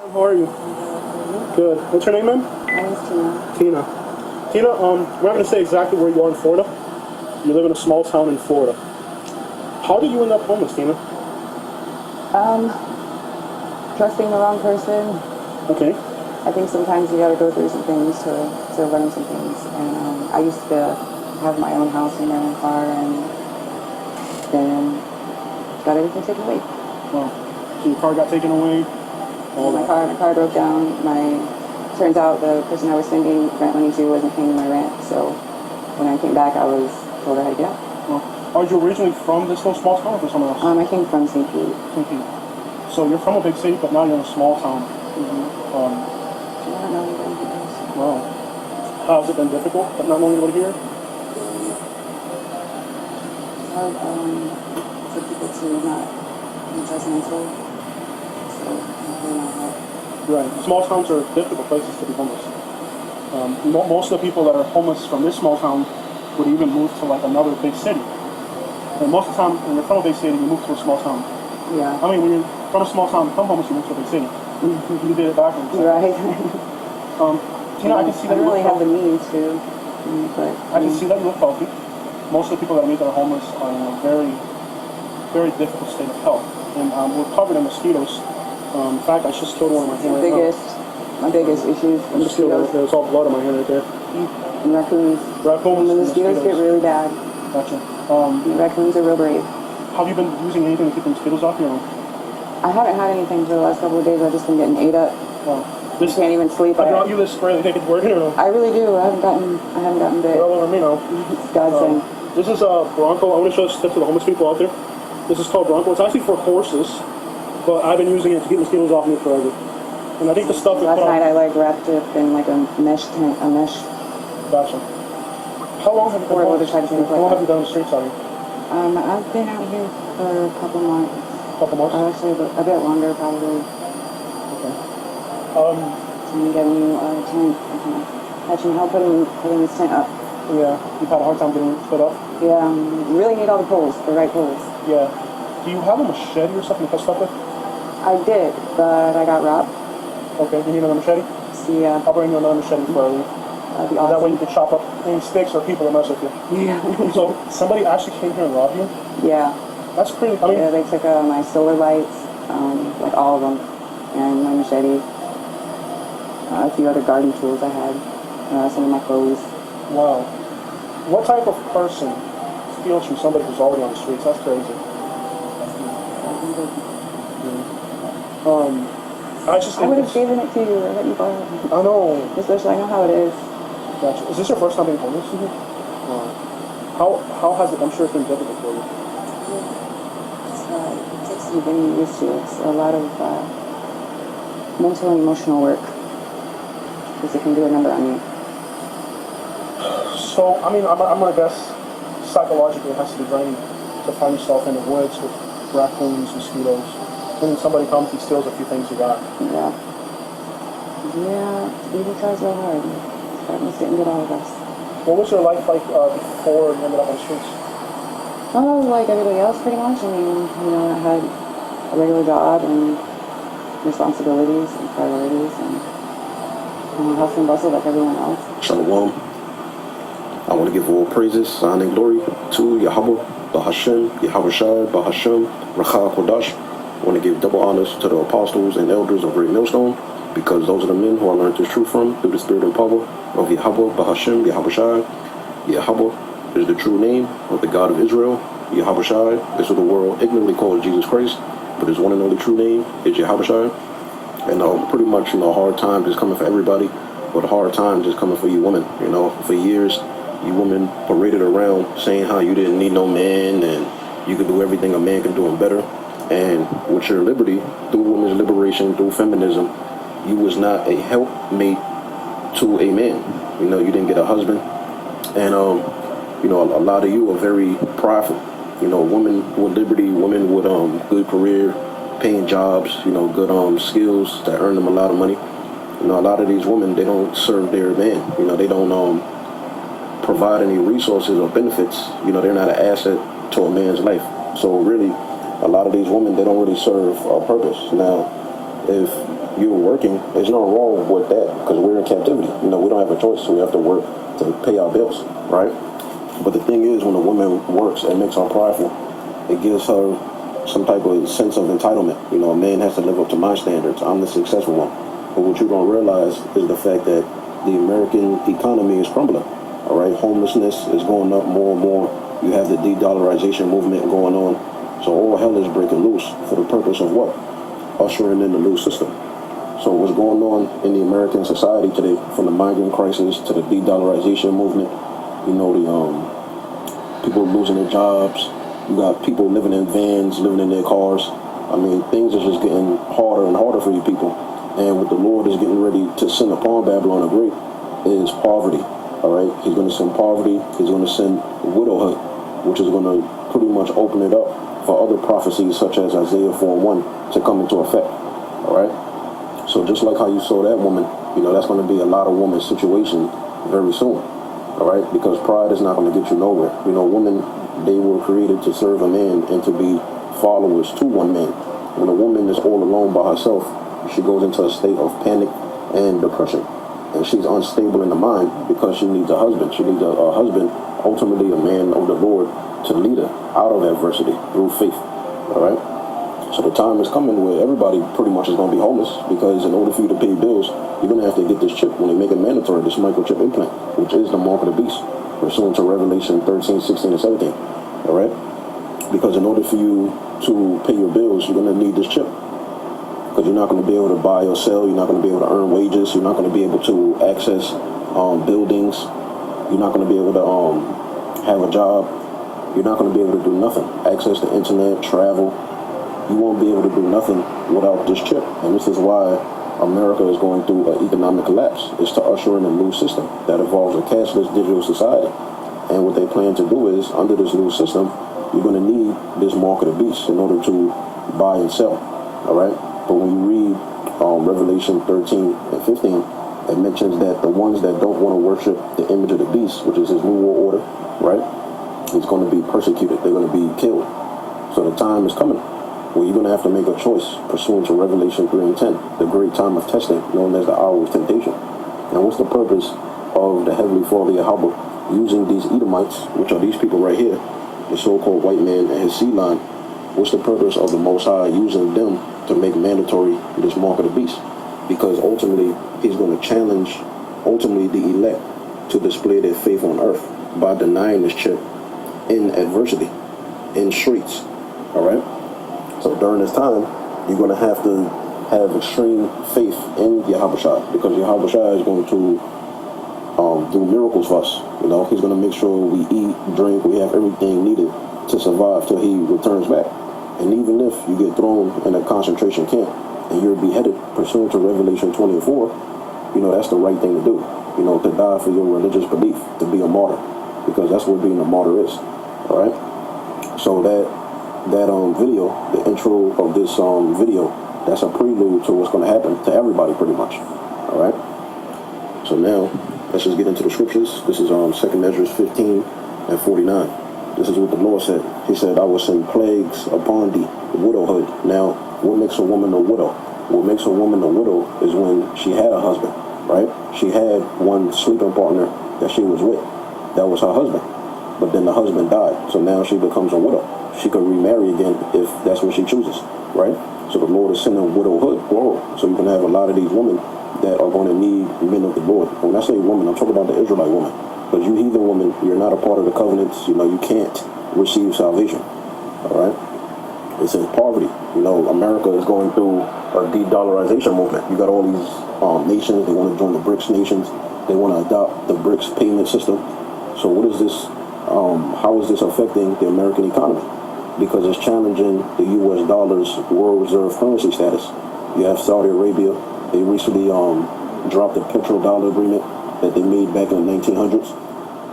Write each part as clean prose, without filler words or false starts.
How are you? Good. What's your name, ma'am? My name's Tina. Tina, we're not going to say exactly where you are in Florida. You live in a small town in Florida. How did you end up homeless, Tina? Trusting the wrong person. Okay. I think sometimes you gotta go through some things to learn some things. And I used to have my own house and my own car, and then got everything taken away. Well, so your car got taken away? My car broke down. Turns out the person I was sending rent money to wasn't paying my rent, so when I came back I was told I had to get out. Well, are you originally from this little small town or from somewhere else? I came from St. Pete. St. Pete. So you're from a big city, but now you're in a small town. Wow. How has it been difficult, but not knowing anybody here? It's hard for people to not be judgmental, so they're not help. Right. Small towns are difficult places to be homeless. Most of the people that are homeless from this small town would even move to like another big city. And most of the time, when you're from a big city, you move to a small town. Yeah. I mean, when you're from a small town, become homeless, you move to a big city. You did it backwards. Right. Tina, I can see that I you really look have the healthy. means to, but I can see that you look healthy. Most of the people that I meet that are homeless are in a very, very difficult state of health. And we're covered in mosquitoes. In fact, I just killed one in my hand right now. My biggest issue is mosquitoes. There's all blood on my hand right there. And raccoons. Raccoons. The mosquitoes get really bad. Gotcha. Raccoons are real brave. Have you been using anything to keep the mosquitoes off you? I haven't had anything for the last couple of days. I've just been getting ate up. I can't even sleep. I brought you this spray to take it to work, or no? I really do. I haven't gotten bit. You're all over me now. It's godsend. This is Bronco. I want to show this tip to the homeless people out there. This is called Bronco. It's actually for horses, but I've been using it to keep mosquitoes off me forever. And I think the stuff last night I wrapped it in like a mesh tent, a mesh. Gotcha. How long have you been homeless? How long have you been on the streets out here? I've been out here for a couple months. Couple months? Actually, a bit longer, probably. Okay. I'm getting you a tent. Catching help putting this tent up. Yeah, you've had a hard time getting it put up? Yeah, you really need all the poles, the right poles. Yeah. Do you have a machete or something to cut stuff with? I did, but I got robbed. Okay, you need another machete? Yeah. I'll bring you another machete for you. That'd be awesome. That way you can chop up any sticks or people that mess with you. Yeah. So somebody actually came here and robbed you? Yeah. That's pretty. I mean, yeah, they took my solar lights, like all of them, and my machete, a few other garden tools I had, some of my clothes. Wow. What type of person steals from somebody who's already on the streets? That's crazy. I would have given it to you or let you borrow it. I know. Especially I know how it is. Gotcha. Is this your first time being homeless? How has it? I'm sure it's been difficult for you. It takes some getting used to. It's a lot of mental and emotional work because it can do a number on you. So, I mean, I'm gonna guess psychologically it has to be draining to find yourself in the woods with raccoons, mosquitoes. When somebody comes and steals a few things you got. Yeah. Yeah, people try so hard. It's getting to all of us. What was your life like before you ended up on the streets? Oh, like everybody else, pretty much. I mean, I had a regular job and responsibilities and priorities and hustle and bustle like everyone else. Shalom. I want to give all praises, honor, and glory to Yahweh, Bahashem, Yahweh Shai, Bahashem, Racha Kodash. I want to give double honors to the apostles and elders of Great Millstone, because those are the men who I learned this truth from through the spirit and power of Yahweh, Bahashem, Yahweh Shai. Yahweh is the true name of the God of Israel. Yahweh Shai is what the world ignorantly calls Jesus Christ, but his one and only true name is Yahweh Shai. And pretty much, hard times is coming for everybody, but hard times is coming for you women. For years, you women paraded around saying how you didn't need no man and you could do everything a man can do and better. And with your liberty, through women's liberation, through feminism, you was not a helpmate to a man. You didn't get a husband. And, a lot of you are very prideful. Women with liberty, women with good career, paying jobs, good skills that earn them a lot of money. A lot of these women, they don't serve their man. They don't provide any resources or benefits. They're not an asset to a man's life. So really, a lot of these women, they don't really serve a purpose. Now, if you're working, there's nothing wrong with that because we're in captivity. We don't have a choice, so we have to work to pay our bills, right? But the thing is, when a woman works, it makes her prideful. It gives her some type of sense of entitlement. A man has to live up to my standards. I'm the successful one. But what you don't realize is the fact that the American economy is crumbling. All right, homelessness is going up more and more. You have the de-dollarization movement going on. So all hell is breaking loose for the purpose of what? Ushering in the new system. So what's going on in the American society today, from the migrant crisis to the de-dollarization movement, the people losing their jobs. You got people living in vans, living in their cars. I mean, things are just getting harder and harder for you people. And what the Lord is getting ready to send upon Babylon the Great is poverty. All right, He's going to send poverty. He's going to send widowhood, which is going to pretty much open it up for other prophecies such as Isaiah 4:1 to come into effect. All right. So just like how you saw that woman, that's going to be a lot of women's situation very soon. All right, because pride is not going to get you nowhere. Women, they were created to serve a man and to be followers to one man. When a woman is all alone by herself, she goes into a state of panic and depression. And she's unstable in the mind because she needs a husband. She needs a husband, ultimately a man of the Lord, to lead her out of adversity through faith. All right? So the time is coming where everybody pretty much is going to be homeless because in order for you to pay bills, you're going to have to get this chip when they make it mandatory, this microchip implant, which is the mark of the beast, pursuant to Revelation 13, 16, and 17. All right? Because in order for you to pay your bills, you're going to need this chip. Because you're not going to be able to buy or sell. You're not going to be able to earn wages. You're not going to be able to access buildings. You're not going to be able to have a job. You're not going to be able to do nothing. Access the internet, travel. You won't be able to do nothing without this chip. And this is why America is going through an economic collapse. It's to usher in a new system that involves a cashless digital society. And what they plan to do is, under this new system, you're going to need this mark of the beast in order to buy and sell. All right? But when you read Revelation 13 and 15, it mentions that the ones that don't want to worship the image of the beast, which is his new world order, right, is going to be persecuted. They're going to be killed. So the time is coming where you're going to have to make a choice pursuant to Revelation 3 and 10, the great time of testing, known as the hour of temptation. And what's the purpose of the Heavenly Father Yahweh using these Edomites, which are these people right here, the so-called white man and his seed line? What's the purpose of the Most High using them to make mandatory this mark of the beast? Because ultimately, He's going to challenge, the elect to display their faith on earth by denying this chip in adversity, in streets. All right? So during this time, you're going to have extreme faith in Yahushua, because Yahushua is going to do miracles for us. He's going to make sure we eat, drink, we have everything needed to survive till He returns back. And even if you get thrown in a concentration camp and you're beheaded pursuant to Revelation 20 and 4, that's the right thing to do. To die for your religious belief, to be a martyr, because that's what being a martyr is. All right. So that video, the intro of this video, that's a prelude to what's going to happen to everybody, pretty much. All right. So now let's just get into the scriptures. This is 2 Ezra 15 and 49. This is what the Lord said. He said, I will send plagues upon thee, widowhood. Now, what makes a woman a widow? What makes a woman a widow is when she had a husband, right? She had one sleeping partner that she was with. That was her husband. But then the husband died. So now she becomes a widow. She could remarry again if that's what she chooses, right? So the Lord is sending widowhood, plural. So you can have a lot of these women that are going to need men of the Lord. And when I say woman, I'm talking about the Israelite woman. But you heathen woman, you're not a part of the covenants. You can't receive salvation. All right? It says poverty. America is going through a de-dollarization movement. You got all these nations. They want to join the BRICS nations. They want to adopt the BRICS payment system. So what is this? How is this affecting the American economy? Because it's challenging the U.S. dollar's world reserve currency status. You have Saudi Arabia. They recently dropped the petrodollar agreement that they made back in the 1900s,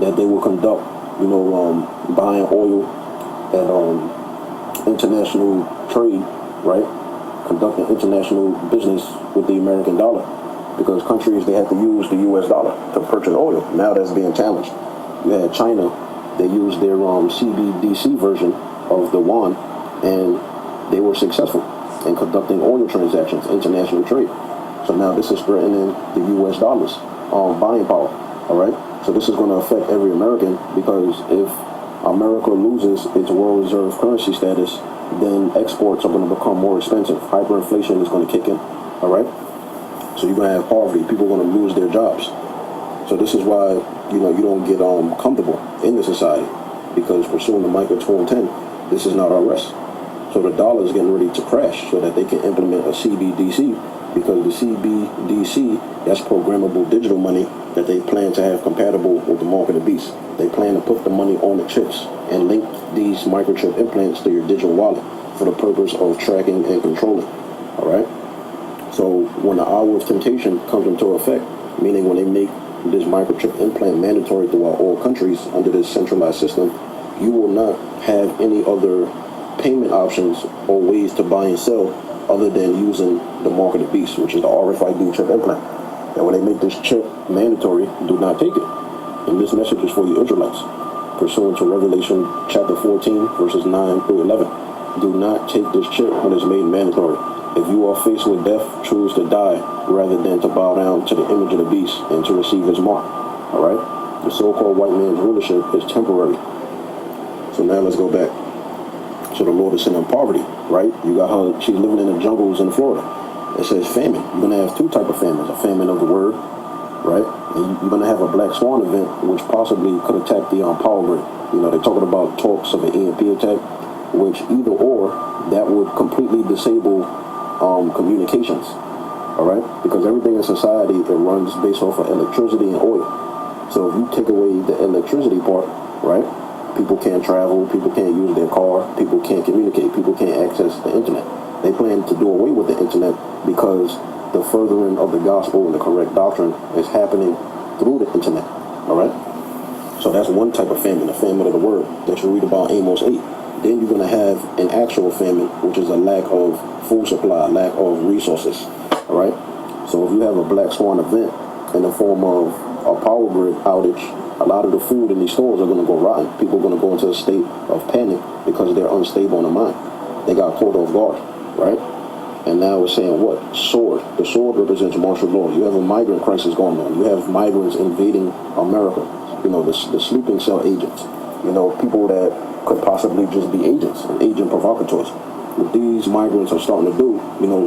that they will conduct, buying oil and international trade, right? Conducting international business with the American dollar, because countries, they have to use the U.S. dollar to purchase oil. Now that's being challenged. You had China, they used their CBDC version of the yuan, and they were successful in conducting oil transactions, international trade. So now this is threatening the U.S. dollars buying power. All right. So this is going to affect every American, because if America loses its world reserve currency status, then exports are going to become more expensive. Hyperinflation is going to kick in. All right. So you're going to have poverty. People are going to lose their jobs. So this is why, you don't get comfortable in the society, because pursuing the Micah 2 and 10, this is not our rest. So the dollar is getting ready to crash so that they can implement a CBDC, because the CBDC, that's programmable digital money that they plan to have compatible with the mark of the beast. They plan to put the money on the chips and link these microchip implants to your digital wallet for the purpose of tracking and controlling. All right. So when the hour of temptation comes into effect, meaning when they make this microchip implant mandatory throughout all countries under this centralized system, you will not have any other payment options or ways to buy and sell other than using the mark of the beast, which is the RFID chip implant. And when they make this chip mandatory, do not take it. And this message is for you Israelites, pursuant to Revelation chapter 14, verses 9 through 11. Do not take this chip when it's made mandatory. If you are faced with death, choose to die rather than to bow down to the image of the beast and to receive his mark. All right? The so-called white man's rulership is temporary. So now let's go back. So the Lord is sending poverty, right? You got her, she's living in the jungles in Florida. It says famine. You're going to have two types of famines. A famine of the word, right? And you're going to have a black swan event, which possibly could attack the power grid. They're talking about talks of an EMP attack, which either or, that would completely disable communications, all right? Because everything in society, it runs based off of electricity and oil. So if you take away the electricity part, right, people can't travel, people can't use their car, people can't communicate, people can't access the internet. They plan to do away with the internet because the furthering of the gospel and the correct doctrine is happening through the internet, all right? So that's one type of famine, the famine of the word that you read about Amos 8. Then you're going to have an actual famine, which is a lack of food supply, lack of resources, all right? So if you have a black swan event in the form of a power grid outage, a lot of the food in these stores are going to go rotten. People are going to go into a state of panic because they're unstable in the mind. They got caught off guard, right? And now we're saying what? Sword. The sword represents martial law. You have a migrant crisis going on. You have migrants invading America. The sleeping cell agents. People that could possibly just be agents and agent provocateurs. What these migrants are starting to do,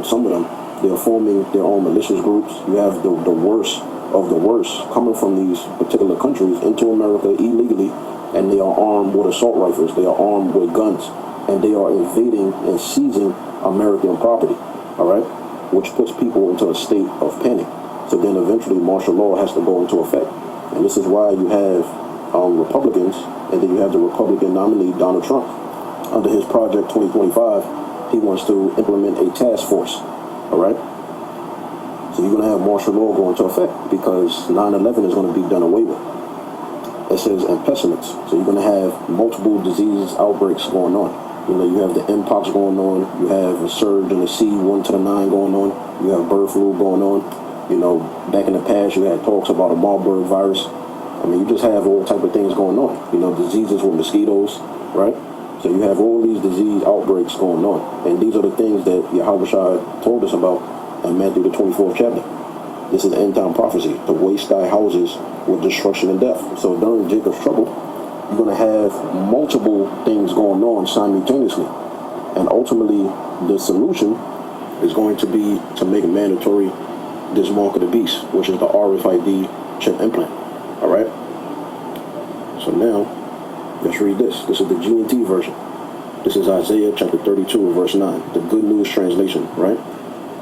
some of them, they're forming their own malicious groups. You have the worst of the worst coming from these particular countries into America illegally, and they are armed with assault rifles. They are armed with guns, and they are invading and seizing American property, all right, which puts people into a state of panic. So then eventually martial law has to go into effect. And this is why you have Republicans, and then you have the Republican nominee, Donald Trump. Under his Project 2025, he wants to implement a task force, all right? So you're going to have martial law go into effect because 9/11 is going to be done away with. It says, and pestilence. So you're going to have multiple disease outbreaks going on. You have the mpox going on. You have a surge in the C1 to the 9 going on. You have bird flu going on. Back in the past, you had talks about a Marburg virus. You just have all type of things going on. Diseases with mosquitoes, right? So you have all these disease outbreaks going on. And these are the things that Yahushua told us about in Matthew the 24th chapter. This is end time prophecy, to waste thy houses with destruction and death. So during Jacob's trouble, you're going to have multiple things going on simultaneously. And ultimately, the solution is going to be to make mandatory this mark of the beast, which is the RFID chip implant. All right? So now, let's read this. This is the G&T version. This is Isaiah chapter 32, verse 9, the Good News translation, right?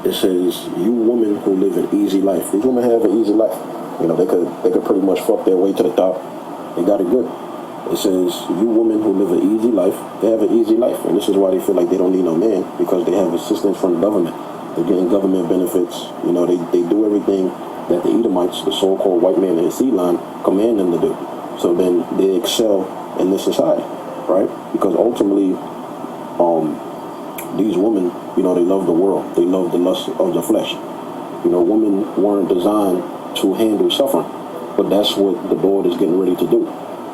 It says, you women who live an easy life. These women have an easy life. They could pretty much fuck their way to the top. They got it good. It says, you women who live an easy life, they have an easy life. And this is why they feel like they don't need no man, because they have assistance from the government. They're getting government benefits. They do everything that the Edomites, the so-called white man in his seed line, command them to do. So then they excel in this society, right? Because ultimately, these women, they love the world. They love the lust of the flesh. Women weren't designed to handle suffering, but that's what the Lord is getting ready to do,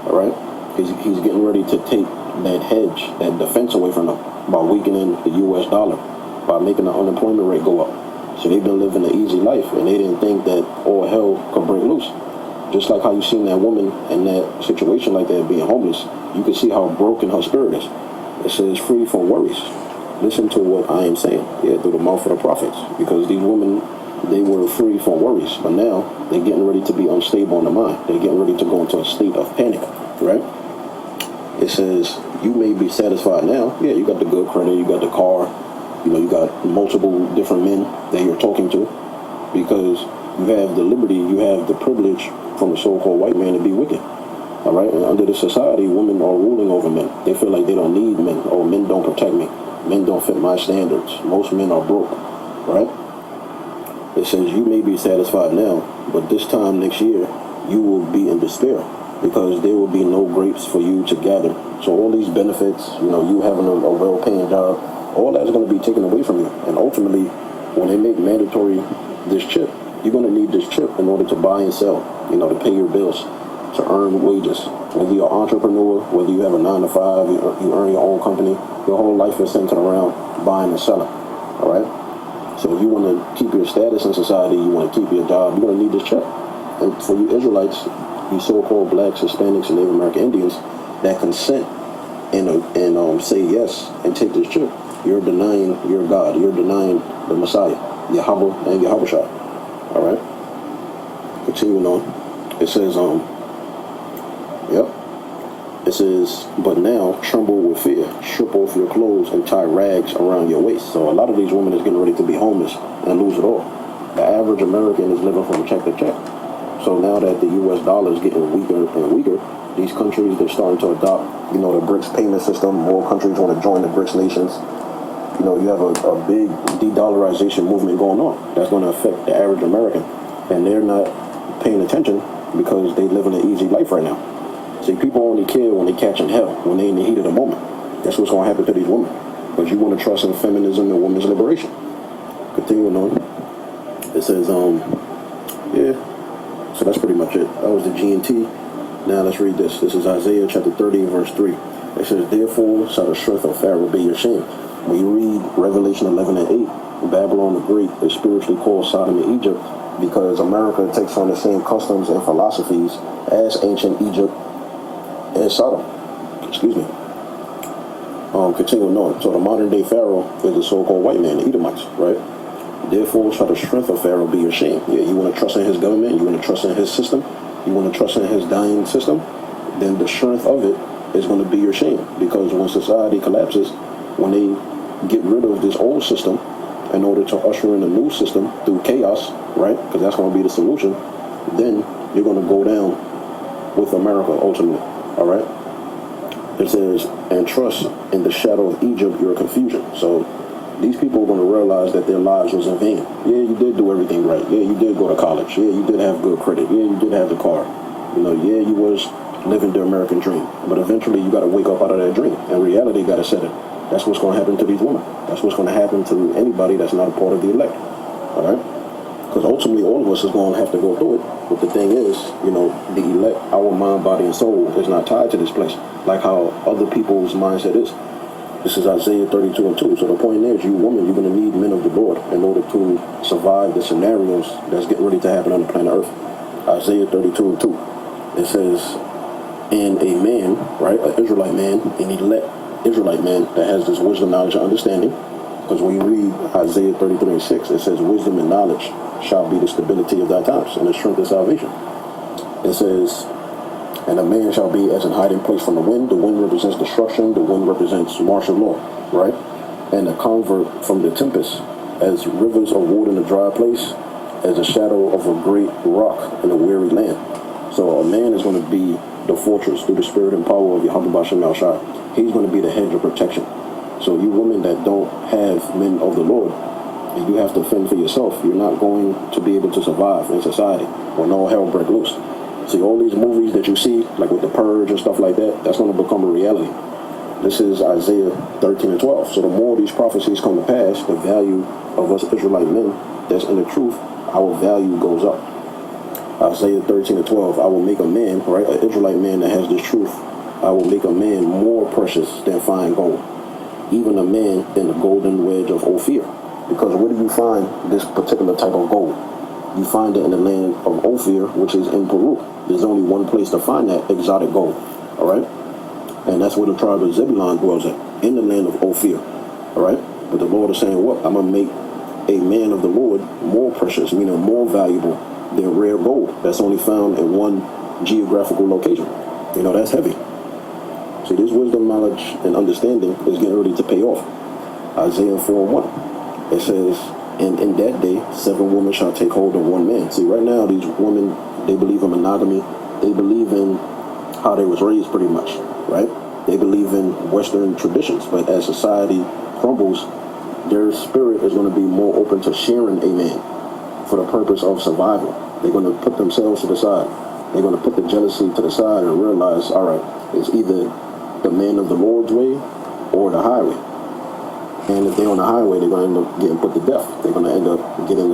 all right? He's getting ready to take that hedge, that defense away from them by weakening the U.S. dollar, by making the unemployment rate go up. So they've been living an easy life, and they didn't think that all hell could break loose. Just like how you seen that woman in that situation like that being homeless, you can see how broken her spirit is. It says free from worries. Listen to what I am saying, through the mouth of the prophets. Because these women, they were free from worries, but now they're getting ready to be unstable in the mind. They're getting ready to go into a state of panic, right? It says, you may be satisfied now. Yeah, you got the good credit, you got the car, you got multiple different men that you're talking to, because you have the liberty, you have the privilege from the so-called white man to be wicked. All right, and under this society, women are ruling over men. They feel like they don't need men, or men don't protect me. Men don't fit my standards. Most men are broke, right? It says you may be satisfied now, but this time next year, you will be in despair, because there will be no grapes for you to gather. So all these benefits, you having a well-paying job, all that's going to be taken away from you. And ultimately, when they make mandatory this chip, you're going to need this chip in order to buy and sell, to pay your bills, to earn wages. Whether you're an entrepreneur, whether you have a 9-to-5, you earn your own company, your whole life is centered around buying and selling, all right? So if you want to keep your status in society, you want to keep your job, you're going to need this chip. And for you Israelites, you so-called blacks, Hispanics, and Native American Indians that consent and say yes and take this chip, you're denying your God. You're denying the Messiah, Yahweh and Yahushua. All right? Continuing on. It says, It says, but now tremble with fear, strip off your clothes and tie rags around your waist. So a lot of these women is getting ready to be homeless and lose it all. The average American is living from check to check. So now that the U.S. dollar is getting weaker and weaker, these countries, they're starting to adopt, the BRICS payment system. More countries want to join the BRICS nations. You have a big de-dollarization movement going on. That's going to affect the average American. And they're not paying attention because they live in an easy life right now. See, people only care when they catching hell, when they in the heat of the moment. That's what's going to happen to these women. But you want to trust in feminism and women's liberation. Continuing on. It says, so that's pretty much it. That was the G&T. Now let's read this. This is Isaiah chapter 30, verse 3. It says, therefore shall the strength of Pharaoh be your shame. When you read Revelation 11 and 8, Babylon the Great is spiritually called Sodom and Egypt because America takes on the same customs and philosophies as ancient Egypt and Sodom. Excuse me. Continuing on. So the modern day Pharaoh is the so-called white man, the Edomites, right? Therefore shall the strength of Pharaoh be your shame. Yeah, you want to trust in his government, you want to trust in his system, you want to trust in his dying system, then the strength of it is going to be your shame. Because when society collapses, when they get rid of this old system in order to usher in a new system through chaos, right? Because that's going to be the solution. Then you're going to go down with America ultimately, all right? It says, and trust in the shadow of Egypt your confusion. So these people are going to realize that their lives was in vain. Yeah, you did do everything right. Yeah, you did go to college. Yeah, you did have good credit. Yeah, you did have the car. Yeah, you was living the American dream. But eventually you got to wake up out of that dream. And reality got to set in. That's what's going to happen to these women. That's what's going to happen to anybody that's not a part of the elect. All right? Because ultimately all of us is going to have to go through it. But the thing is, the elect, our mind, body, and soul is not tied to this place. Like how other people's mindset is. This is Isaiah 32 and 2. So the point is, you woman, you're going to need men of the Lord in order to survive the scenarios that's getting ready to happen on the planet Earth. Isaiah 32 and 2. It says, and a man, right, an Israelite man, an elect Israelite man that has this wisdom, knowledge, and understanding. Because when you read Isaiah 33 and 6, it says, wisdom and knowledge shall be the stability of thy times and the strength of salvation. It says, and a man shall be as an hiding place from the wind. The wind represents destruction. The wind represents martial law, right? And a convert from the tempest, as rivers of water in a dry place, as a shadow of a great rock in a weary land. So a man is going to be the fortress through the spirit and power of Yahweh Bashem Al-Shai. He's going to be the hedge of protection. So you women that don't have men of the Lord, and you have to fend for yourself, you're not going to be able to survive in society when all hell break loose. See, all these movies that you see, like with the Purge and stuff like that, that's going to become a reality. This is Isaiah 13 and 12. So the more these prophecies come to pass, the value of us Israelite men that's in the truth, our value goes up. Isaiah 13 and 12, I will make a man, right, an Israelite man that has this truth, I will make a man more precious than fine gold, even a man than the golden wedge of Ophir. Because where do you find this particular type of gold? You find it in the land of Ophir, which is in Peru. There's only one place to find that exotic gold, all right? And that's where the tribe of Zebulon dwells at, in the land of Ophir, all right? But the Lord is saying, what? I'm going to make a man of the Lord more precious, meaning more valuable than rare gold that's only found in one geographical location. You know, that's heavy. See, this wisdom, knowledge, and understanding is getting ready to pay off. Isaiah 4:1. It says, and in that day, 7 women shall take hold of one man. See, right now, these women, they believe in monogamy. They believe in how they was raised pretty much, right? They believe in Western traditions. But as society crumbles, their spirit is going to be more open to sharing a man for the purpose of survival. They're going to put themselves to the side. They're going to put the jealousy to the side and realize, all right, it's either the man of the Lord's way or the highway. And if they're on the highway, they're going to end up getting put to death. They're going to end up getting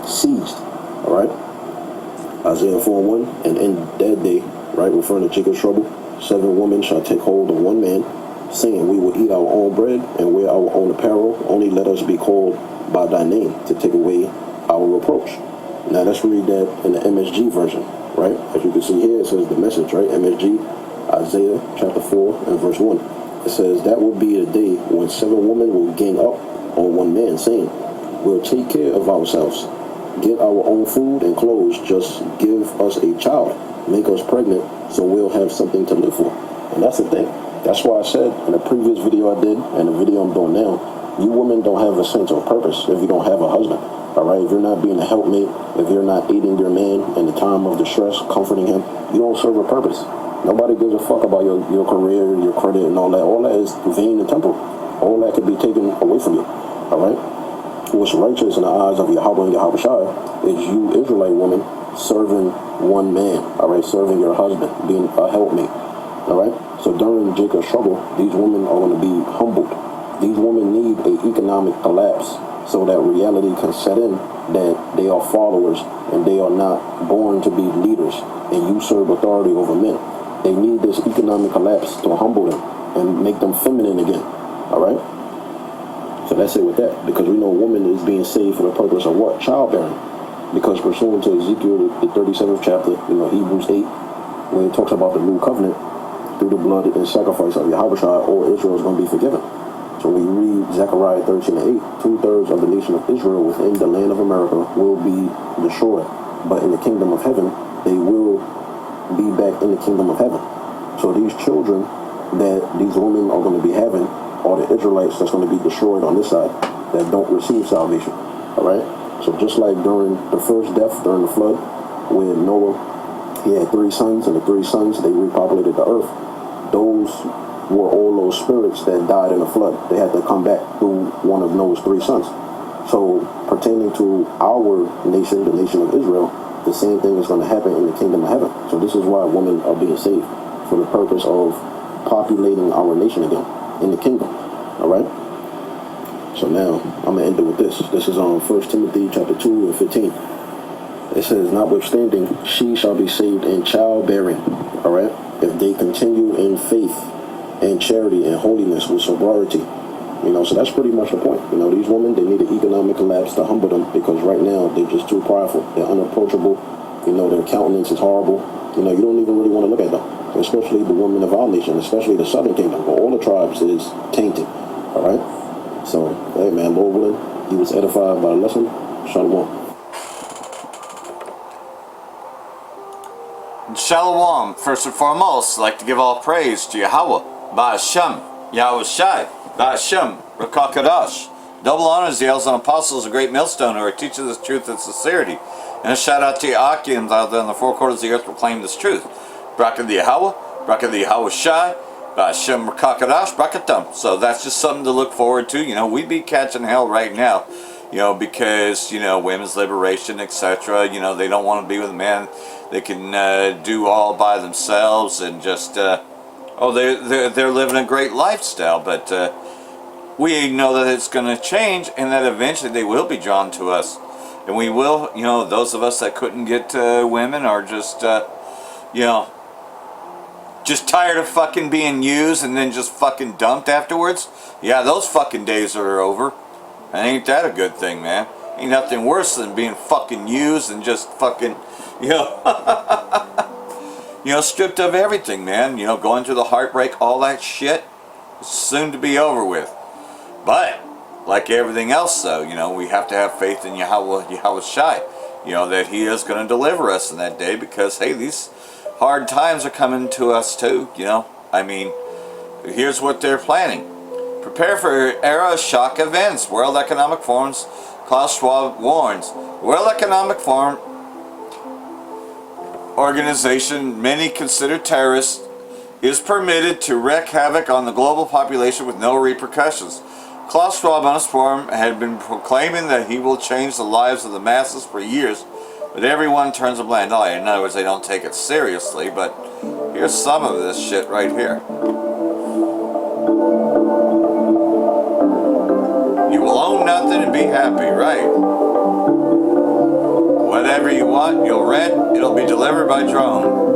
seized. All right? Isaiah 4:1. And in that day, right, referring to Jacob's trouble, 7 women shall take hold of one man, saying, we will eat our own bread and wear our own apparel. Only let us be called by thy name to take away our reproach. Now let's read that in the MSG version, right? As you can see here, it says the message, right? MSG, Isaiah chapter 4 and verse 1. It says, that will be a day when 7 women will gang up on one man, saying, we'll take care of ourselves, get our own food and clothes, just give us a child, make us pregnant, so we'll have something to live for. And that's the thing. That's why I said in the previous video I did, and the video I'm doing now, you women don't have a sense of purpose if you don't have a husband. All right, if you're not being a helpmate, if you're not aiding your man in the time of distress, comforting him, you don't serve a purpose. Nobody gives a fuck about your career, your credit, and all that. All that is vain and temporal. All that could be taken away from you. All right? What's righteous in the eyes of Yahweh and Yahweh Shai is you, Israelite woman, serving one man. All right? Serving your husband, being a helpmate. All right? So during Jacob's trouble, these women are going to be humbled. These women need an economic collapse so that reality can set in that they are followers and they are not born to be leaders and usurp authority over men. They need this economic collapse to humble them and make them feminine again. All right? So that's it with that. Because we know a woman is being saved for the purpose of what? Childbearing. Because pursuant to Ezekiel, the 37th chapter, Hebrews 8, when it talks about the new covenant, through the blood and sacrifice of Yahweh, all Israel is going to be forgiven. So when you read Zechariah 13 and 8, 2/3 of the nation of Israel within the land of America will be destroyed. But in the kingdom of heaven, they will be back in the kingdom of heaven. So these children that these women are going to be having are the Israelites that's going to be destroyed on this side that don't receive salvation. All right? So just like during the first death, during the flood, where Noah, he had 3 sons, and the 3 sons, they repopulated the earth. Those were all those spirits that died in the flood. They had to come back through one of Noah's 3 sons. So pertaining to our nation, the nation of Israel, the same thing is going to happen in the kingdom of heaven. So this is why women are being saved, for the purpose of populating our nation again in the kingdom. All right? So now I'm going to end it with this. This is on 1 Timothy chapter 2 and 15. It says, notwithstanding, she shall be saved in childbearing. All right? If they continue in faith and charity and holiness with sobriety. So that's pretty much the point. These women, they need an economic collapse to humble them, because right now they're just too prideful. They're unapproachable. Their countenance is horrible. You don't even really want to look at them. Especially the women of our nation, especially the southern kingdom, where all the tribes is tainted. All right? So, hey man, Lord willing, he was edified by the lesson. Shalom. Shalom. First and foremost, I'd like to give all praise to Yahweh, Ba'ashem, Yahweh Shai, Ba'ashem, Rakakadash. Double honors the elders and apostles, a great millstone who are teaching this truth and sincerity. And a shout out to Achians out there in the 4 quarters of the earth proclaim this truth. Bracha the Yahweh, Bracha the Yahweh Shai, Ba'ashem, Rakakadash, Brakatum. So that's just something to look forward to. We'd be catching hell right now. Because, women's liberation, etc. They don't want to be with a man. They can do all by themselves and just, they're living a great lifestyle. But we know that it's going to change and that eventually they will be drawn to us. And we will, those of us that couldn't get women are just, just tired of fucking being used and then just fucking dumped afterwards. Yeah, those fucking days are over. And ain't that a good thing, man? Ain't nothing worse than being fucking used and just fucking, you know, stripped of everything, man. Going through the heartbreak, all that shit, is soon to be over with. But, like everything else though, we have to have faith in Yahweh Shai, that He is going to deliver us in that day, because, hey, these hard times are coming to us too, I mean, here's what they're planning. Prepare for era of shock events. World Economic Forum's Klaus Schwab warns. World Economic Forum organization many consider terrorist is permitted to wreak havoc on the global population with no repercussions. Klaus Schwab on his forum had been proclaiming that he will change the lives of the masses for years, but everyone turns a blind eye. In other words, they don't take it seriously, but here's some of this shit right here. You will own nothing and be happy, right? Whatever you want, you'll rent, it'll be delivered by drone.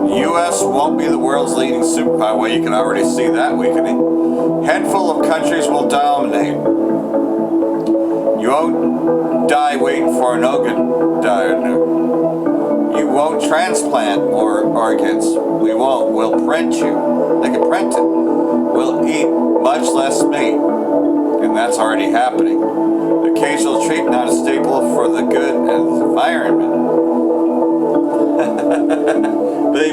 The U.S. won't be the world's leading superpower. Well, you can already see that weakening. Handful of countries will dominate. You won't die waiting for an organ donor. You won't transplant organs. We won't. We'll print you. They can print it. We'll eat much less meat. And that's already happening. Occasional treat, not a staple for the good and the environment.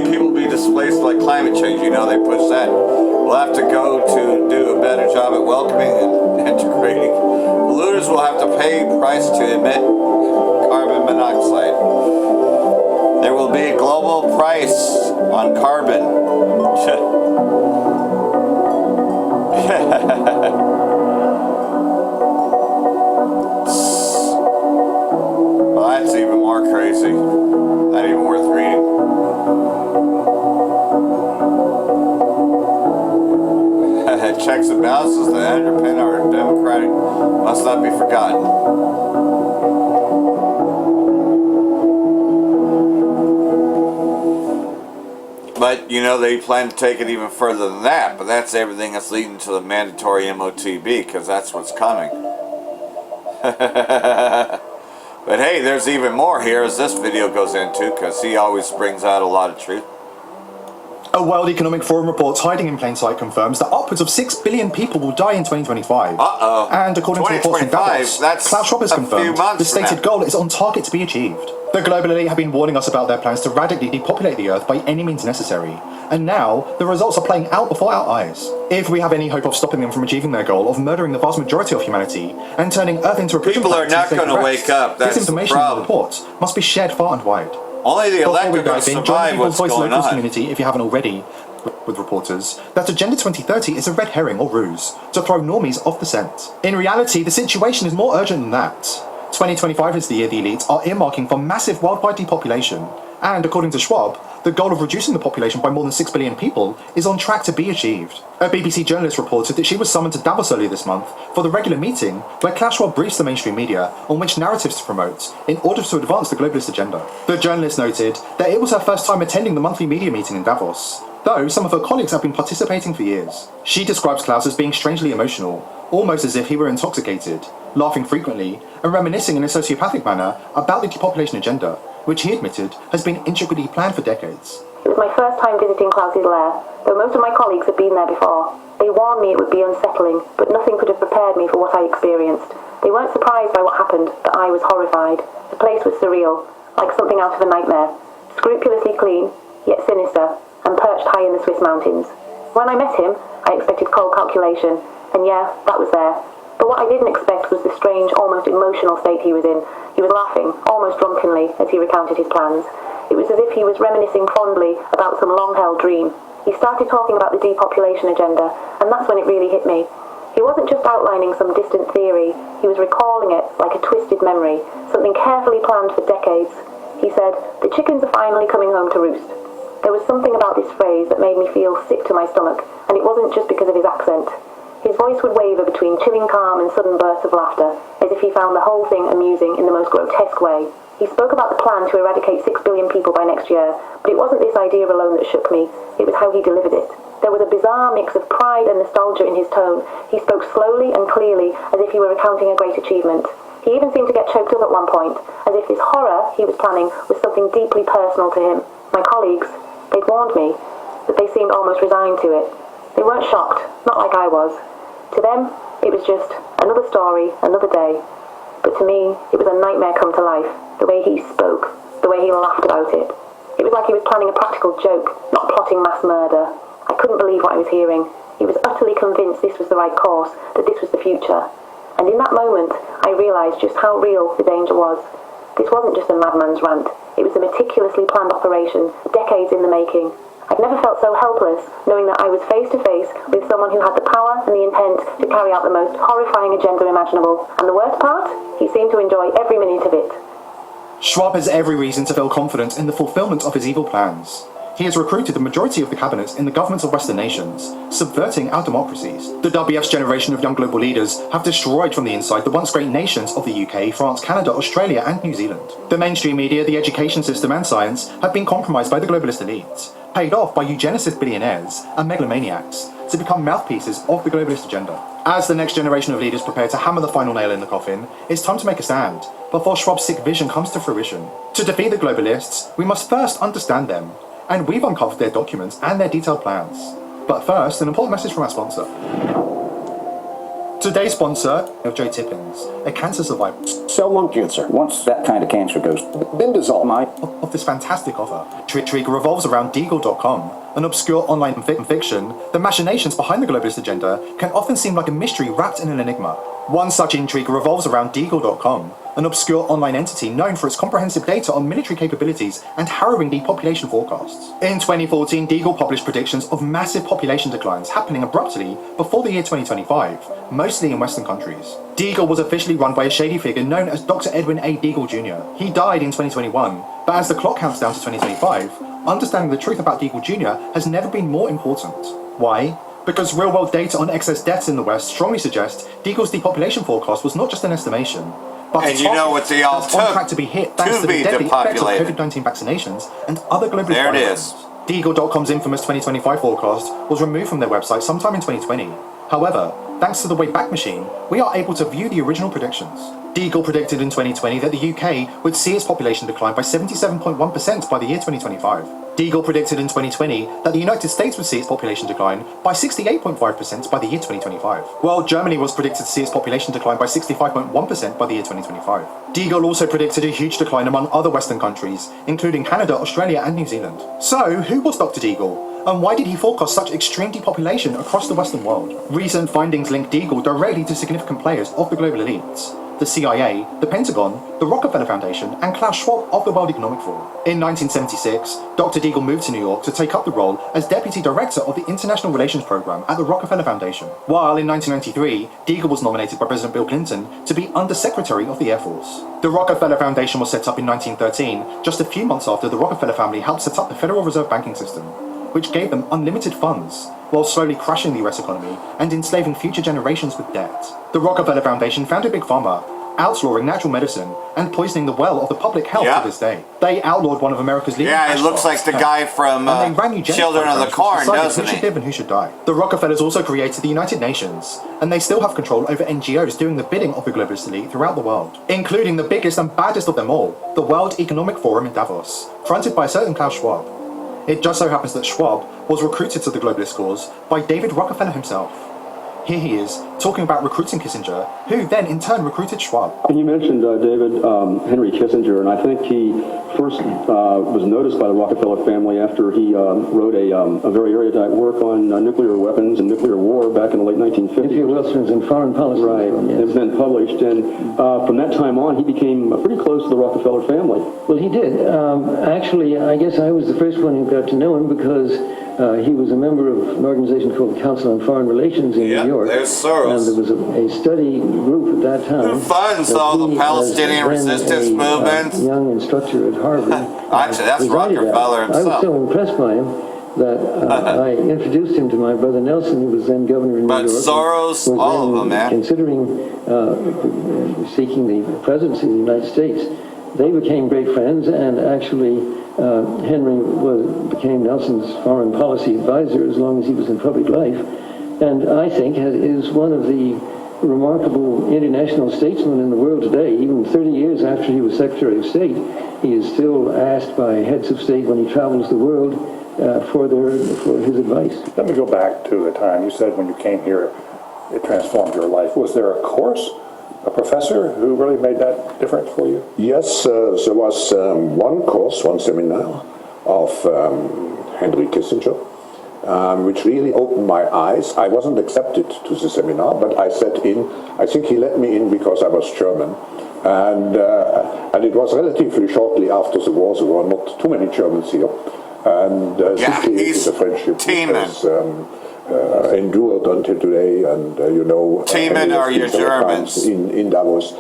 People will be displaced by climate change. They push that. We'll have to go to do a better job at welcoming and integrating. Polluters will have to pay price to emit carbon monoxide. There will be a global price on carbon. Well, that's even more crazy. Not even worth reading. Checks and balances that underpin our democratic must not be forgotten. But, they plan to take it even further than that. But that's everything that's leading to the mandatory MOTB, because that's what's coming. But hey, there's even more here as this video goes into, because he always brings out a lot of truth. A World Economic Forum report hiding in plain sight confirms that upwards of 6 billion people will die in 2025. Uh-oh. And according to reports in Davos, Klaus Schwab has confirmed the stated goal is on target to be achieved. The global elite have been warning us about their plans to radically depopulate the Earth by any means necessary. And now, the results are playing out before our eyes. If we have any hope of stopping them from achieving their goal of murdering the vast majority of humanity and turning Earth into a prison, people are not going to wake up. That's this information the in the problem. report must be shared far and wide. Only the elected will survive what's going on. Community, if you haven't already, with reporters, that Agenda 2030 is a red herring or ruse to throw normies off the scent. In reality, the situation is more urgent than that. 2025 is the year the elites are earmarking for massive worldwide depopulation, and according to Schwab, the goal of reducing the population by more than 6 billion people is on track to be achieved. A BBC journalist reported that she was summoned to Davos earlier this month for the regular meeting where Klaus Schwab briefs the mainstream media on which narratives to promote in order to advance the globalist agenda. The journalist noted that it was her first time attending the monthly media meeting in Davos, though some of her colleagues have been participating for years. She describes Klaus as being strangely emotional, almost as if he were intoxicated, laughing frequently, and reminiscing in a sociopathic manner about the depopulation agenda, which he admitted has been intricately planned for decades. It was my first time visiting Klaus's lair, though most of my colleagues had been there before. They warned me it would be unsettling, but nothing could have prepared me for what I experienced. They weren't surprised by what happened, but I was horrified. The place was surreal, like something out of a nightmare. Scrupulously clean, yet sinister, and perched high in the Swiss mountains. When I met him, I expected cold calculation, and yeah, that was there. But what I didn't expect was the strange, almost emotional state he was in. He was laughing, almost drunkenly, as he recounted his plans. It was as if he was reminiscing fondly about some long-held dream. He started talking about the depopulation agenda, and that's when it really hit me. He wasn't just outlining some distant theory, he was recalling it like a twisted memory, something carefully planned for decades. He said, "The chickens are finally coming home to roost." There was something about this phrase that made me feel sick to my stomach, and it wasn't just because of his accent. His voice would waver between chilling calm and sudden bursts of laughter, as if he found the whole thing amusing in the most grotesque way. He spoke about the plan to eradicate 6 billion people by next year, but it wasn't this idea alone that shook me, it was how he delivered it. There was a bizarre mix of pride and nostalgia in his tone. He spoke slowly and clearly, as if he were recounting a great achievement. He even seemed to get choked up at one point, as if this horror he was planning was something deeply personal to him. My colleagues, they'd warned me, but they seemed almost resigned to it. They weren't shocked, not like I was. To them, it was just another story, another day. But to me, it was a nightmare come to life. The way he spoke, the way he laughed about it. It was like he was planning a practical joke, not plotting mass murder. I couldn't believe what I was hearing. He was utterly convinced this was the right course, that this was the future. And in that moment, I realised just how real the danger was. This wasn't just a madman's rant. It was a meticulously planned operation, decades in the making. I've never felt so helpless, knowing that I was face to face with someone who had the power and the intent to carry out the most horrifying agenda imaginable. And the worst part? He seemed to enjoy every minute of it. Schwab has every reason to feel confident in the fulfillment of his evil plans. He has recruited the majority of the cabinets in the governments of Western nations, subverting our democracies. The WEF's generation of young global leaders have destroyed from the inside the once great nations of the UK, France, Canada, Australia and New Zealand. The mainstream media, the education system and science have been compromised by the globalist elites, paid off by eugenicist billionaires and megalomaniacs to become mouthpieces of the globalist agenda. As the next generation of leaders prepare to hammer the final nail in the coffin, it's time to make a stand before Schwab's sick vision comes to fruition. To defeat the globalists, we must first understand them, and we've uncovered their documents and their detailed plans. But first, an important message from our sponsor. Today's sponsor of Joe Tippins, a cancer survivor. Cell lung cancer. Once that kind of cancer goes, bendazole might. Of this fantastic offer. Intrigue revolves around Deagle.com, an obscure online fiction. The machinations behind the globalist agenda can often seem like a mystery wrapped in an enigma. One such intrigue revolves around Deagle.com, an obscure online entity known for its comprehensive data on military capabilities and harrowing depopulation forecasts. In 2014, Deagle published predictions of massive population declines happening abruptly before the year 2025, mostly in Western countries. Deagle was officially run by a shady figure known as Dr. Edwin A. Deagle Jr. He died in 2021, but as the clock counts down to 2025, understanding the truth about Deagle Jr. has never been more important. Why? Because real-world data on excess deaths in the West strongly suggests Deagle's depopulation forecast was not just an estimation, but And you know what they all that's on took track to be hit thanks to the be deadly effects of depopulated. COVID-19 vaccinations and other global There it viruses. is. Deagle.com's infamous 2025 forecast was removed from their website sometime in 2020. However, thanks to the Wayback Machine, we are able to view the original predictions. Deagle predicted in 2020 that the UK would see its population decline by 77.1% by the year 2025. Deagle predicted in 2020 that the United States would see its population decline by 68.5% by the year 2025, while Germany was predicted to see its population decline by 65.1% by the year 2025. Deagle also predicted a huge decline among other Western countries, including Canada, Australia and New Zealand. So, who was Dr. Deagle? And why did he forecast such extreme depopulation across the Western world? Recent findings link Deagle directly to significant players of the global elites: the CIA, the Pentagon, the Rockefeller Foundation, and Klaus Schwab of the World Economic Forum. In 1976, Dr. Deagle moved to New York to take up the role as Deputy Director of the International Relations Program at the Rockefeller Foundation, while in 1993, Deagle was nominated by President Bill Clinton to be Under-Secretary of the Air Force. The Rockefeller Foundation was set up in 1913, just a few months after the Rockefeller family helped set up the Federal Reserve banking system, which gave them unlimited funds, while slowly crashing the US economy and enslaving future generations with debt. The Rockefeller Foundation founded Big Pharma, outlawing natural medicine and poisoning the well of the public health to this day. They outlawed one of America's leading Yeah, it looks like the guy from Children of the Corn, doesn't who should he? live and who should die. The Rockefellers also created the United Nations, and they still have control over NGOs doing the bidding of the globalist elite throughout the world, including the biggest and baddest of them all, the World Economic Forum in Davos, fronted by a certain Klaus Schwab. It just so happens that Schwab was recruited to the globalist cause by David Rockefeller himself. Here he is, talking about recruiting Kissinger, who then in turn recruited Schwab. You mentioned, David, Henry Kissinger, and I think he first was noticed by the Rockefeller family after he wrote a very erudite work on nuclear weapons and nuclear war back in the late 1950s. Nuclear weapons and foreign policy. Right, it's been published, and from that time on, he became pretty close to the Rockefeller family. Well, he did. Actually, I guess I was the first one who got to know him because he was a member of an organization called the Council on Foreign Relations in New York. There's Soros. And there was a study group at that time. Who funds all the Palestinian resistance movement? Young instructor at Harvard. Actually, that's Rockefeller I was himself. so impressed by him that I introduced him to my brother Nelson, who was then governor in New York. But Soros, was all of them, man. Considering seeking the presidency of the United States. they became great friends, and actually Henry became Nelson's foreign policy advisor as long as he was in public life, and I think is one of the remarkable international statesmen in the world today. Even 30 years after he was Secretary of State, he is still asked by heads of state when he travels the world for his advice. Let me go back to the time you said when you came here, it transformed your life. Was there a course, a professor who really made that difference for you? Yes, there was one seminar of Henry Kissinger, which really opened my eyes. I wasn't accepted to the seminar, but I sat in. I think he let me in because I was German. And it was relatively shortly after the war. There were not too many Germans here. And he's the friendship Teeman. was endured until today. And, Teeman are your Germans. In Davos.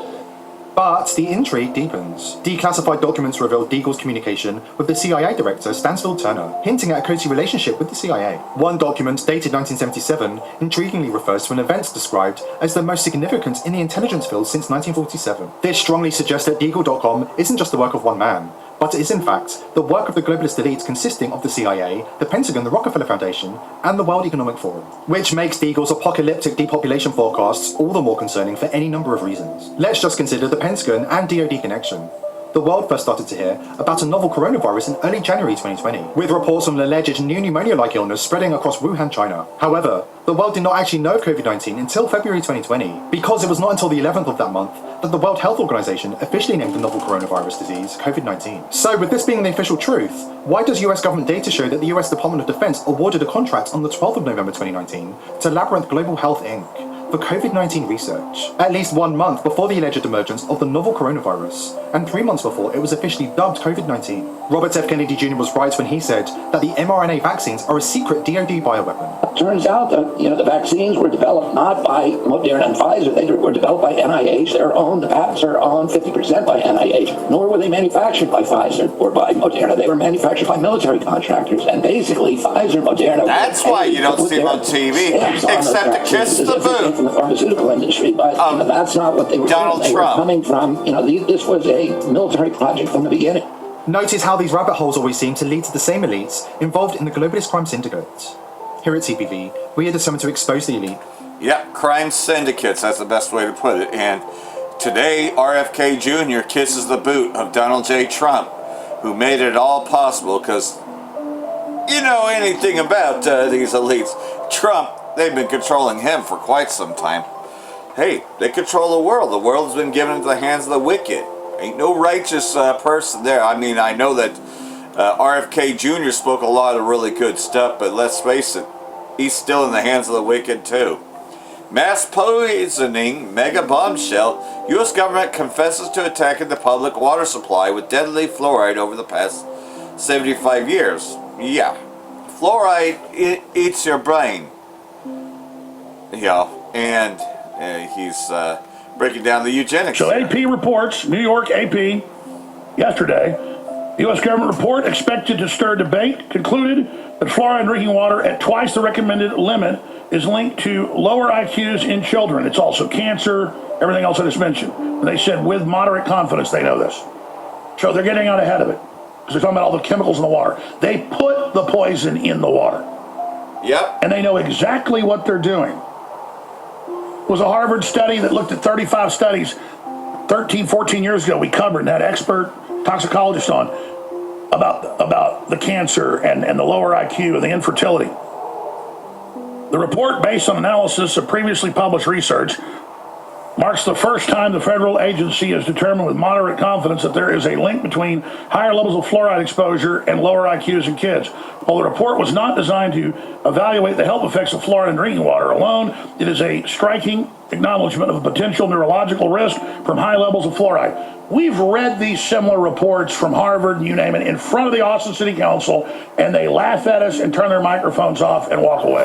But the intrigue deepens. Declassified documents reveal Deagle's communication with the CIA director Stansfield Turner, hinting at a cozy relationship with the CIA. One document, dated 1977, intriguingly refers to an event described as the most significant in the intelligence field since 1947. This strongly suggests that Deagle.com isn't just the work of one man, but it is in fact the work of the globalist elites consisting of the CIA, the Pentagon, the Rockefeller Foundation, and the World Economic Forum, which makes Deagle's apocalyptic depopulation forecasts all the more concerning for any number of reasons. Let's just consider the Pentagon and DoD connection. The world first started to hear about a novel coronavirus in early January 2020, with reports on an alleged new pneumonia-like illness spreading across Wuhan, China. However, the world did not actually know of COVID-19 until February 2020, because it was not until the 11th of that month that the World Health Organization officially named the novel coronavirus disease COVID-19. So with this being the official truth, why does US government data show that the US Department of Defense awarded a contract on the 12th of November 2019 to Labyrinth Global Health Inc. for COVID-19 research, at least 1 month before the alleged emergence of the novel coronavirus, and 3 months before it was officially dubbed COVID-19. Robert F. Kennedy Jr. was right when he said that the mRNA vaccines are a secret DoD bioweapon. Turns out that, the vaccines were developed not by Moderna and Pfizer, they were developed by NIH, the patents are owned 50% by NIH, nor were they manufactured by Pfizer or by Moderna, they were manufactured by military contractors, and basically Pfizer, Moderna... That's why you don't see them on TV, except to kiss the boot. From the pharmaceutical industry, but that's not what they were Donald doing. They Trump. were coming from, this was a military project from the beginning. Notice how these rabbit holes always seem to lead to the same elites involved in the globalist crime syndicate. Here at TPV, we are determined to expose the elite. Yep, crime syndicates, that's the best way to put it. And today, RFK Jr. kisses the boot of Donald J. Trump, who made it all possible, because you know anything about these elites. Trump, they've been controlling him for quite some time. Hey, they control the world. The world's been given into the hands of the wicked. Ain't no righteous person there. I mean, I know that RFK Jr. spoke a lot of really good stuff, but let's face it, he's still in the hands of the wicked too. Mass poisoning mega bombshell. U.S. government confesses to attacking the public water supply with deadly fluoride over the past 75 years. Yeah, fluoride eats your brain. And he's breaking down the eugenics. So AP reports, New York AP, yesterday, the U.S. government report expected to stir debate concluded that fluoride in drinking water at twice the recommended limit is linked to lower IQs in children. It's also cancer, everything else I just mentioned. And they said with moderate confidence they know this. So they're getting out ahead of it. Because they're talking about all the chemicals in the water. They put the poison in the water. Yep. And they know exactly what they're doing. It was a Harvard study that looked at 35 studies 13, 14 years ago. We covered and had expert toxicologist on about the cancer and the lower IQ and the infertility. The report, based on analysis of previously published research, marks the first time the federal agency has determined with moderate confidence that there is a link between higher levels of fluoride exposure and lower IQs in kids. While the report was not designed to evaluate the health effects of fluoride in drinking water alone, it is a striking acknowledgement of a potential neurological risk from high levels of fluoride. We've read these similar reports from Harvard, you name it, in front of the Austin City Council, and they laugh at us and turn their microphones off and walk away.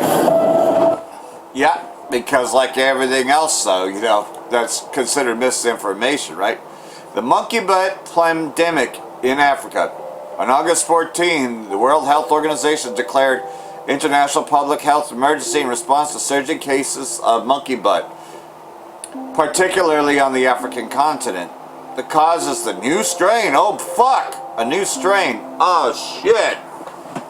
Yeah, because like everything else, though, that's considered misinformation, right? The monkey butt pandemic in Africa. On August 14, the World Health Organization declared international public health emergency in response to surging cases of monkey butt, particularly on the African continent. the cause is the new strain. Oh, fuck. A new strain. Oh, shit.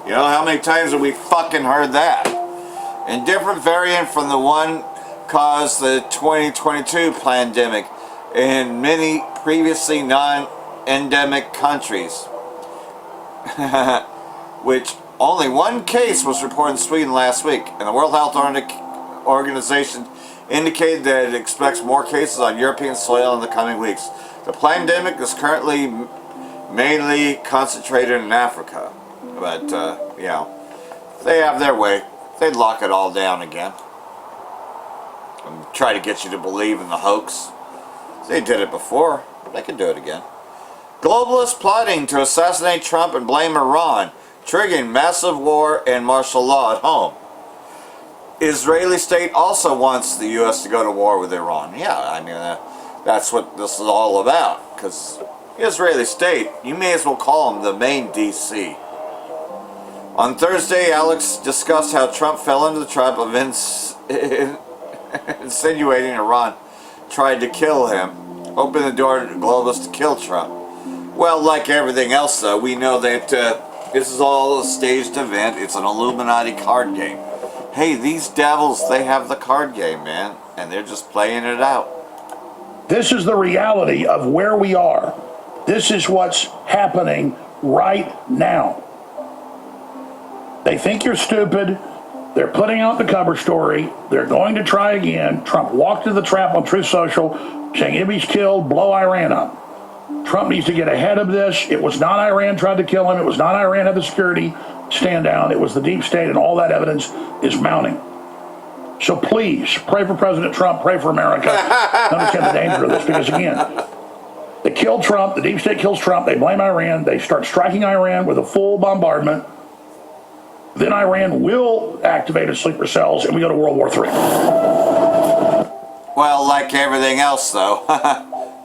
You know, how many times have we fucking heard that? A different variant from the one caused the 2022 pandemic in many previously non-endemic countries. Which only one case was reported in Sweden last week, and the World Health Organization indicated that it expects more cases on European soil in the coming weeks. The pandemic is currently mainly concentrated in Africa, but you know, they have their way. They'd lock it all down again and try to get you to believe in the hoax. They did it before. They can do it again. Globalists plotting to assassinate Trump and blame Iran, triggering massive war and martial law at home. Israeli state also wants the U.S. to go to war with Iran. Yeah, I mean, that's what this is all about. Because Israeli state, you may as well call them the main D.C. On Thursday, Alex discussed how Trump fell into the trap of insinuating Iran tried to kill him, opened the door to globalists to kill Trump. Well, like everything else, though, we know that this is all a staged event. It's an Illuminati card game. Hey, these devils, they have the card game, man, and they're just playing it out. This is the reality of where we are. This is what's happening right now. They think you're stupid. They're putting out the cover story. They're going to try again. Trump walked into the trap on Truth Social, saying if he's killed, blow Iran up. Trump needs to get ahead of this. It was not Iran tried to kill him. It was not Iran had the security stand down. It was the deep state, and all that evidence is mounting. So please, pray for President Trump, pray for America. Understand the danger of this, because again, they killed Trump, the deep state kills Trump, they blame Iran, they start striking Iran with a full bombardment. Then Iran will activate its sleeper cells, and we go to World War III. Well, like everything else, though,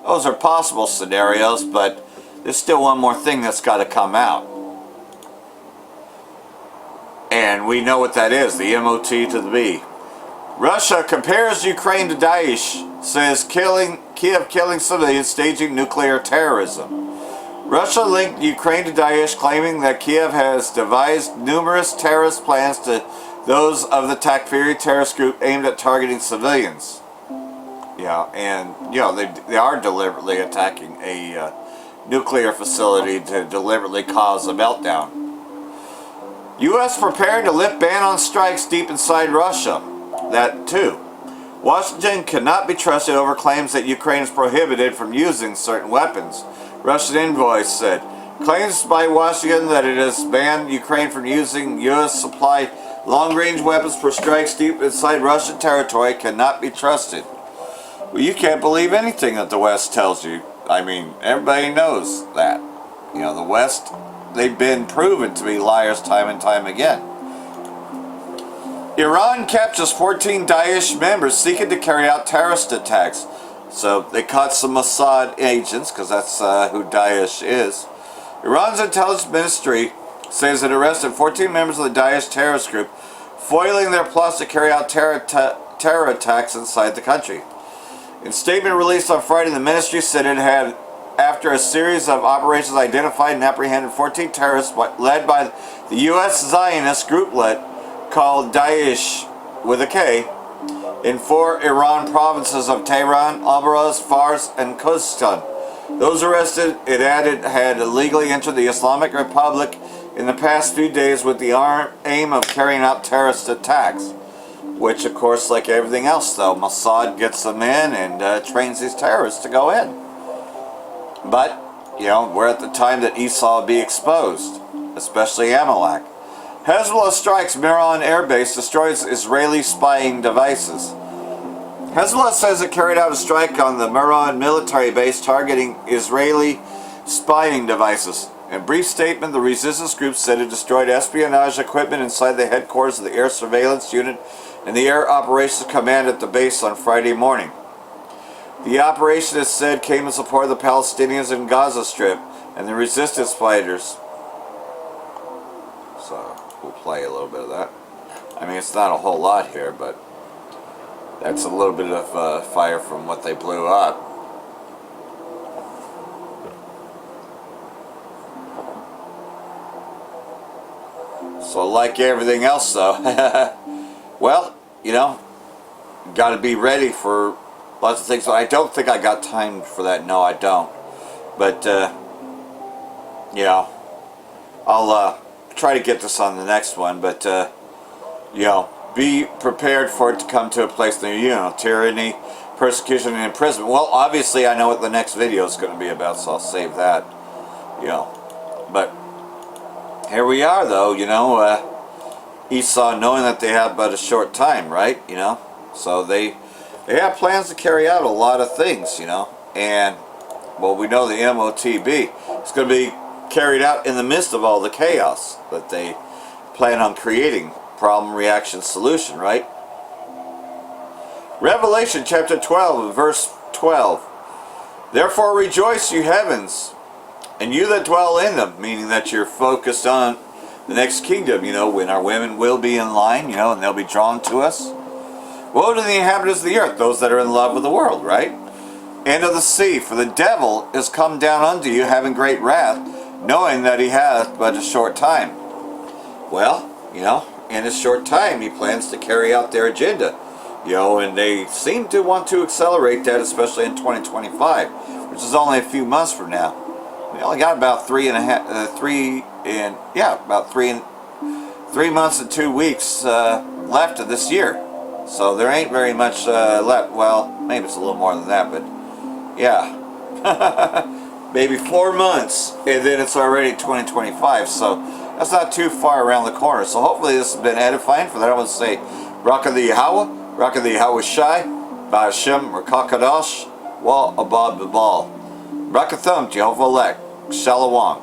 those are possible scenarios, but there's still one more thing that's got to come out. And we know what that is, the MOT to the B. Russia compares Ukraine to Daesh, says Kiev killing civilians, staging nuclear terrorism. Russia linked Ukraine to Daesh, claiming that Kiev has devised numerous terrorist plans to those of the Takfiri terrorist group aimed at targeting civilians. Yeah, and you know, they are deliberately attacking a nuclear facility to deliberately cause a meltdown. U.S. preparing to lift ban on strikes deep inside Russia. That too. Washington cannot be trusted over claims that Ukraine is prohibited from using certain weapons. Russian envoy said, claims by Washington that it has banned Ukraine from using U.S.-supplied long-range weapons for strikes deep inside Russian territory cannot be trusted. Well, you can't believe anything that the West tells you. I mean, everybody knows that. You know, the West, they've been proven to be liars time and time again. Iran captures 14 Daesh members seeking to carry out terrorist attacks. So they caught some Mossad agents, because that's who Daesh is. Iran's intelligence ministry says it arrested 14 members of the Daesh terrorist group, foiling their plots to carry out terror attacks inside the country. In a statement released on Friday, the ministry said it had, after a series of operations, identified and apprehended 14 terrorists led by the U.S. Zionist group called Daesh, with a K, in 4 Iran provinces of Tehran, Alborz, Fars, and Khuzestan. Those arrested, it added, had illegally entered the Islamic Republic in the past few days with the aim of carrying out terrorist attacks. Which, of course, like everything else, though, Mossad gets them in and trains these terrorists to go in. But, you know, we're at the time that Esau will be exposed, especially Amalek. Hezbollah strikes Meron Air Base, destroys Israeli spying devices. Hezbollah says it carried out a strike on the Meron military base targeting Israeli spying devices. In a brief statement, the resistance group said it destroyed espionage equipment inside the headquarters of the Air Surveillance Unit and the Air Operations Command at the base on Friday morning. The operation, is said, came in support of the Palestinians in Gaza Strip and the resistance fighters. So, we'll play a little bit of that. I mean, it's not a whole lot here, but that's a little bit of fire from what they blew up. So like everything else though, well, you know, got to be ready for lots of things. I don't think I got time for that. No, I don't. But, you know, I'll try to get this on the next one. But, you know, be prepared for it to come to a place near you. You know, tyranny, persecution, and imprisonment. Well, obviously I know what the next video is going to be about, so I'll save that. You know, but here we are, though. You know, Esau knowing that they have but a short time, right? You know, so they have plans to carry out a lot of things. You know, and well, we know the MOTB is going to be carried out in the midst of all the chaos that they plan on creating. Problem, reaction, solution, right? Revelation chapter 12, verse 12. Therefore rejoice, you heavens, and you that dwell in them, meaning that you're focused on the next kingdom, you know, when our women will be in line, you know, and they'll be drawn to us. Woe to the inhabitants of the earth, those that are in love with the world, right? And of the sea, for the devil is come down unto you, having great wrath, knowing that he hath but a short time. Well, you know, in a short time, he plans to carry out their agenda. You know, and they seem to want to accelerate that, especially in 2025, which is only a few months from now. We only got about 3 months and 2 weeks left of this year. So there ain't very much left. Well, maybe it's a little more than that, but yeah. Maybe 4 months, and then it's already 2025. So that's not too far around the corner. So hopefully this has been edifying. For that I want to say, Raka the Yahweh, Raka the Yahweh Shai, Ba'ashem, Rakakadosh, Wa Abad Babal. Rakathum, Jehovah Elect, Shalom.